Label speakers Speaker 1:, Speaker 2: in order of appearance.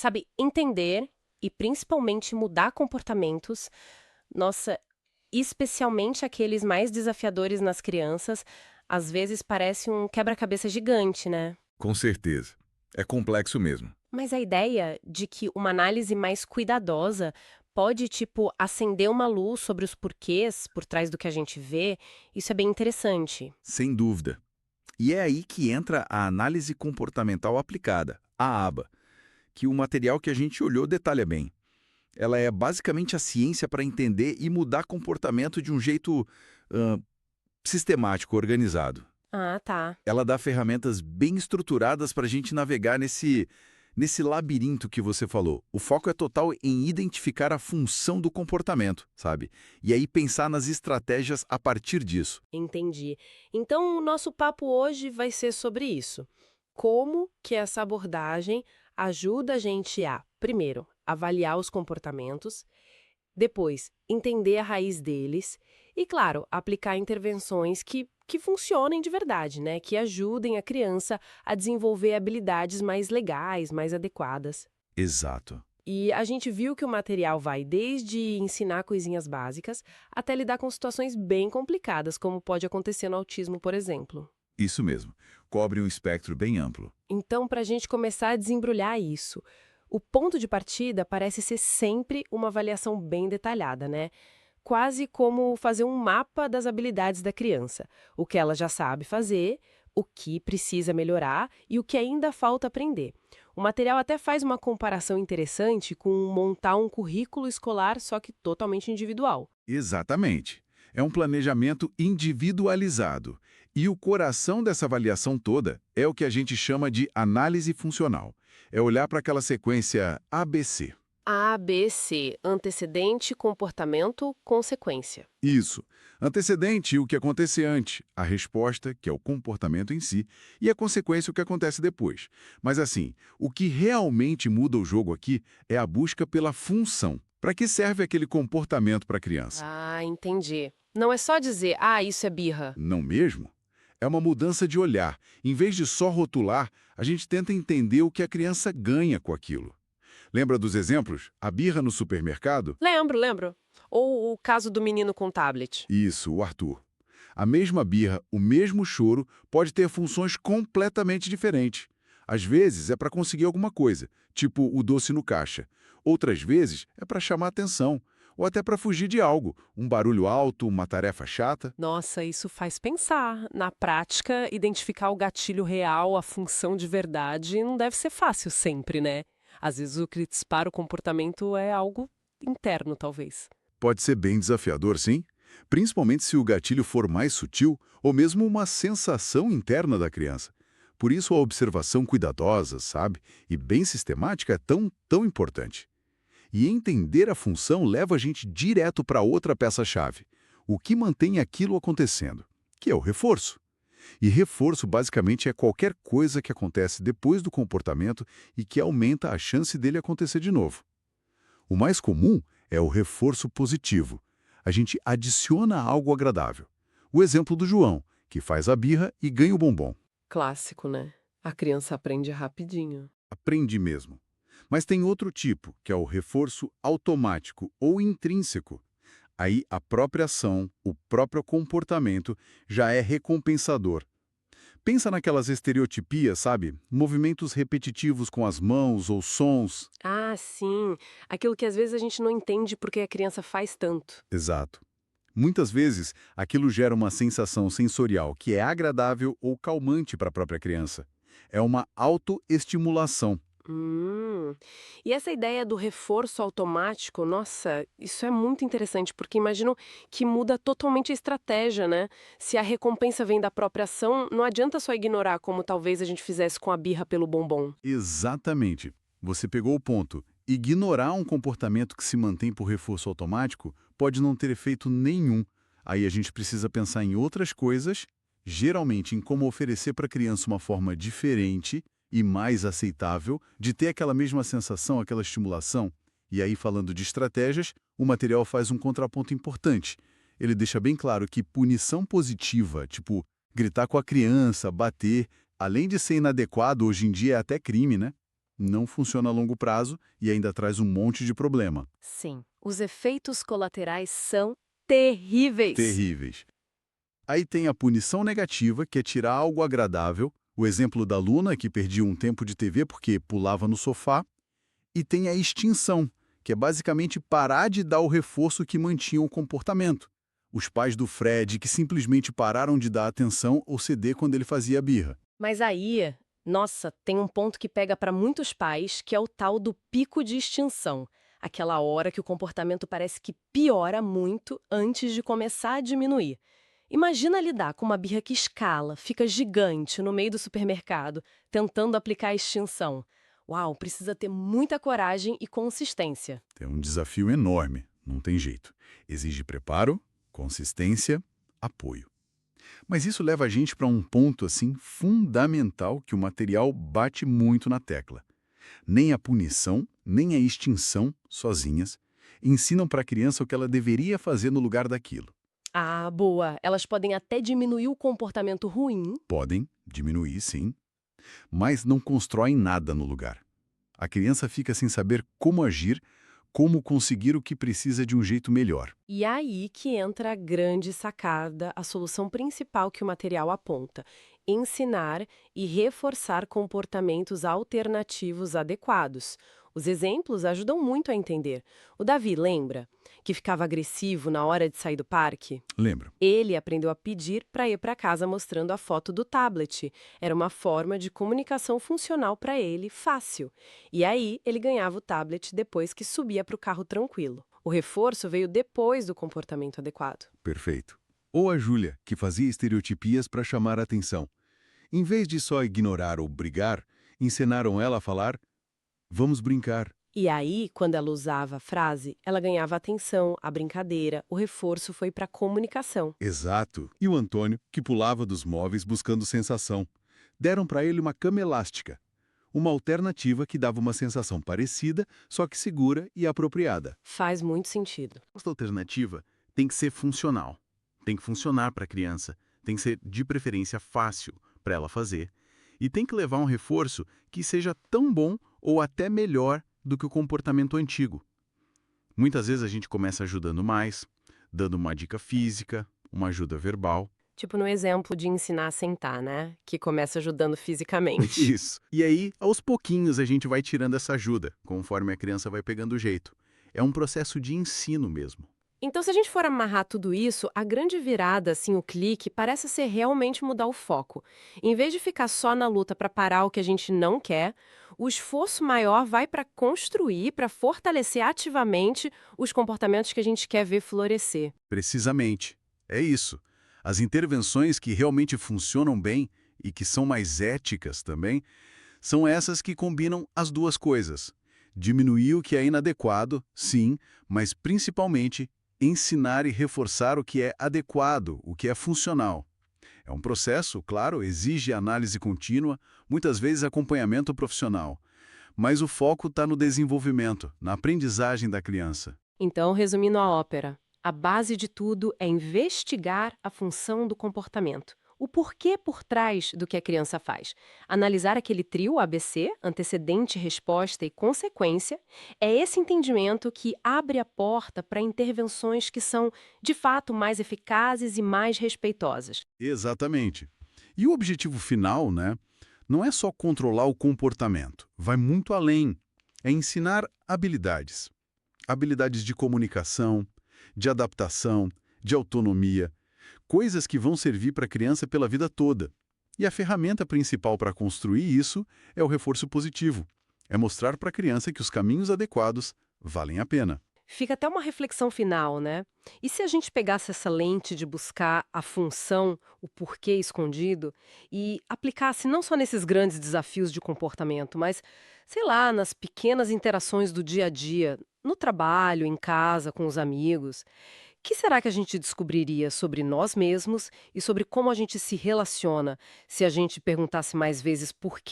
Speaker 1: Sabe, entender e principalmente mudar comportamentos, nossa, especialmente aqueles mais desafiadores nas crianças, às vezes parece um quebra-cabeça gigante, né?
Speaker 2: Com certeza. É complexo mesmo.
Speaker 1: Mas a ideia de que uma análise mais cuidadosa pode, tipo, acender uma luz sobre os porquês por trás do que a gente vê, isso é bem interessante.
Speaker 2: Sem dúvida. E é aí que entra a análise comportamental aplicada, a ABA, que o material que a gente olhou detalha bem. Ela é basicamente a ciência para entender e mudar comportamento de um jeito ãh, sistemático, organizado.
Speaker 1: Ah, tá.
Speaker 2: Ela dá ferramentas bem estruturadas para a gente navegar nesse labirinto que você falou. O foco é total em identificar a função do comportamento, sabe? E aí pensar nas estratégias a partir disso.
Speaker 1: Entendi. Então, o nosso papo hoje vai ser sobre isso. Como que essa abordagem ajuda a gente a, primeiro, avaliar os comportamentos, depois, entender a raiz deles e, claro, aplicar intervenções que funcionem de verdade, né? Que ajudem a criança a desenvolver habilidades mais legais, mais adequadas.
Speaker 2: Exato.
Speaker 1: E a gente viu que o material vai desde ensinar coisinhas básicas até lidar com situações bem complicadas, como pode acontecer no autismo, por exemplo.
Speaker 2: Isso mesmo. Cobre um espectro bem amplo.
Speaker 1: Então, para a gente começar a desembrulhar isso, o ponto de partida parece ser sempre uma avaliação bem detalhada, né? Quase como fazer um mapa das habilidades da criança. O que ela já sabe fazer, o que precisa melhorar e o que ainda falta aprender. O material até faz uma comparação interessante com montar um currículo escolar, só que totalmente individual.
Speaker 2: Exatamente. É um planejamento individualizado. E o coração dessa avaliação toda é o que a gente chama de análise funcional. É olhar para aquela sequência ABC.
Speaker 1: A, B, C. Antecedente, comportamento, consequência.
Speaker 2: Isso. Antecedente, o que acontece antes, a resposta, que é o comportamento em si, e a consequência, o que acontece depois. Mas assim, o que realmente muda o jogo aqui é a busca pela função. Para que serve aquele comportamento para a criança?
Speaker 1: Ah, entendi. Não é só dizer, ah, isso é birra.
Speaker 2: Não mesmo? É uma mudança de olhar. Em vez de só rotular, a gente tenta entender o que a criança ganha com aquilo. Lembra dos exemplos? A birra no supermercado?
Speaker 1: Lembro, lembro. Ou o caso do menino com tablet.
Speaker 2: Isso, o Arthur. A mesma birra, o mesmo choro, pode ter funções completamente diferentes. Às vezes é para conseguir alguma coisa, tipo o doce no caixa. Outras vezes é para chamar atenção, ou até para fugir de algo, um barulho alto, uma tarefa chata.
Speaker 1: Nossa, isso faz pensar. Na prática, identificar o gatilho real, a função de verdade, não deve ser fácil sempre, né? Às vezes o que dispara o comportamento é algo interno, talvez.
Speaker 2: Pode ser bem desafiador, sim, principalmente se o gatilho for mais sutil ou mesmo uma sensação interna da criança. Por isso a observação cuidadosa, sabe, e bem sistemática é tão importante. E entender a função leva a gente direto para outra peça-chave, o que mantém aquilo acontecendo, que é o reforço. E reforço basicamente é qualquer coisa que acontece depois do comportamento e que aumenta a chance dele acontecer de novo. O mais comum é o reforço positivo. A gente adiciona algo agradável. O exemplo do João, que faz a birra e ganha o bombom.
Speaker 1: Clássico, né? A criança aprende rapidinho.
Speaker 2: Aprende mesmo. Mas tem outro tipo, que é o reforço automático ou intrínseco. Aí a própria ação, o próprio comportamento já é recompensador. Pensa naquelas estereotipias, sabe? Movimentos repetitivos com as mãos ou sons.
Speaker 1: Ah, sim. Aquilo que às vezes a gente não entende porque a criança faz tanto.
Speaker 2: Exato. Muitas vezes, aquilo gera uma sensação sensorial que é agradável ou calmante para a própria criança. É uma autoestimulação.
Speaker 1: Hum. E essa ideia do reforço automático, nossa, isso é muito interessante, porque imagino que muda totalmente a estratégia, né? Se a recompensa vem da própria ação, não adianta só ignorar, como talvez a gente fizesse com a birra pelo bombom.
Speaker 2: Exatamente. Você pegou o ponto. Ignorar um comportamento que se mantém por reforço automático pode não ter efeito nenhum. Aí a gente precisa pensar em outras coisas, geralmente em como oferecer para a criança uma forma diferente e mais aceitável de ter aquela mesma sensação, aquela estimulação. E aí, falando de estratégias, o material faz um contraponto importante. Ele deixa bem claro que punição positiva, tipo gritar com a criança, bater, além de ser inadequado, hoje em dia é até crime, né? não funciona a longo prazo e ainda traz um monte de problema.
Speaker 1: Sim, os efeitos colaterais são terríveis.
Speaker 2: Terríveis. Aí tem a punição negativa, que é tirar algo agradável, o exemplo da Luna, que perdia um tempo de TV porque pulava no sofá, e tem a extinção, que é basicamente parar de dar o reforço que mantinha o comportamento. Os pais do Fred que simplesmente pararam de dar atenção ou ceder quando ele fazia birra.
Speaker 1: Mas aí, nossa, tem um ponto que pega para muitos pais, que é o tal do pico de extinção. Aquela hora que o comportamento parece que piora muito antes de começar a diminuir. Imagina lidar com uma birra que escala, fica gigante no meio do supermercado, tentando aplicar a extinção. Uau, precisa ter muita coragem e consistência.
Speaker 2: É um desafio enorme, não tem jeito. Exige preparo, consistência, apoio. Mas isso leva a gente para um ponto assim fundamental que o material bate muito na tecla. Nem a punição, nem a extinção, sozinhas, ensinam para a criança o que ela deveria fazer no lugar daquilo.
Speaker 1: Ah, boa! Elas podem até diminuir o comportamento ruim.
Speaker 2: Podem diminuir, sim, mas não constroem nada no lugar. A criança fica sem saber como agir, como conseguir o que precisa de um jeito melhor.
Speaker 1: E aí que entra a grande sacada, a solução principal que o material aponta: ensinar e reforçar comportamentos alternativos adequados. Os exemplos ajudam muito a entender. O Davi, lembra? Que ficava agressivo na hora de sair do parque?
Speaker 2: Lembra?
Speaker 1: Ele aprendeu a pedir para ir para casa mostrando a foto do tablet. Era uma forma de comunicação funcional para ele, fácil. E aí, ele ganhava o tablet depois que subia para o carro tranquilo. O reforço veio depois do comportamento adequado.
Speaker 2: Perfeito. Ou a Júlia, que fazia estereotipias para chamar a atenção. Em vez de só ignorar ou brigar, ensinaram ela a falar: vamos brincar.
Speaker 1: E aí, quando ela usava a frase, ela ganhava a atenção, a brincadeira, o reforço foi para a comunicação.
Speaker 2: Exato. E o Antônio, que pulava dos móveis buscando sensação. Deram para ele uma cama elástica. Uma alternativa que dava uma sensação parecida, só que segura e apropriada.
Speaker 1: Faz muito sentido.
Speaker 3: Essa alternativa tem que ser funcional. Tem que funcionar para a criança. Tem que ser, de preferência, fácil para ela fazer. E tem que levar um reforço que seja tão bom ou até melhor do que o comportamento antigo. Muitas vezes a gente começa ajudando mais, dando uma dica física, uma ajuda verbal.
Speaker 1: Tipo no exemplo de ensinar a sentar, né? Que começa ajudando fisicamente.
Speaker 3: Isso. E aí, aos pouquinhos, a gente vai tirando essa ajuda, conforme a criança vai pegando o jeito. É um processo de ensino mesmo.
Speaker 1: Então, se a gente for amarrar tudo isso, a grande virada, assim, o clique, parece ser realmente mudar o foco. Em vez de ficar só na luta para parar o que a gente não quer, o esforço maior vai para construir, para fortalecer ativamente os comportamentos que a gente quer ver florescer.
Speaker 2: Precisamente. É isso. As intervenções que realmente funcionam bem e que são mais éticas também, são essas que combinam as duas coisas. Diminuir o que é inadequado, sim, mas principalmente ensinar e reforçar o que é adequado, o que é funcional. É um processo, claro, exige análise contínua, muitas vezes acompanhamento profissional. Mas o foco está no desenvolvimento, na aprendizagem da criança.
Speaker 1: Então, resumindo a ópera, a base de tudo é investigar a função do comportamento. O porquê por trás do que a criança faz. Analisar aquele trio ABC, antecedente, resposta e consequência, é esse entendimento que abre a porta para intervenções que são, de fato, mais eficazes e mais respeitosas.
Speaker 2: Exatamente. E o objetivo final, né, não é só controlar o comportamento, vai muito além. É ensinar habilidades. Habilidades de comunicação, de adaptação, de autonomia, coisas que vão servir para a criança pela vida toda. E a ferramenta principal para construir isso é o reforço positivo. É mostrar para a criança que os caminhos adequados valem a pena.
Speaker 1: Fica até uma reflexão final, né? E se a gente pegasse essa lente de buscar a função, o porquê escondido, e aplicasse não só nesses grandes desafios de comportamento, mas, sei lá, nas pequenas interações do dia a dia, no trabalho, em casa, com os amigos, o que será que a gente descobriria sobre nós mesmos e sobre como a gente se relaciona se a gente perguntasse mais vezes por quê?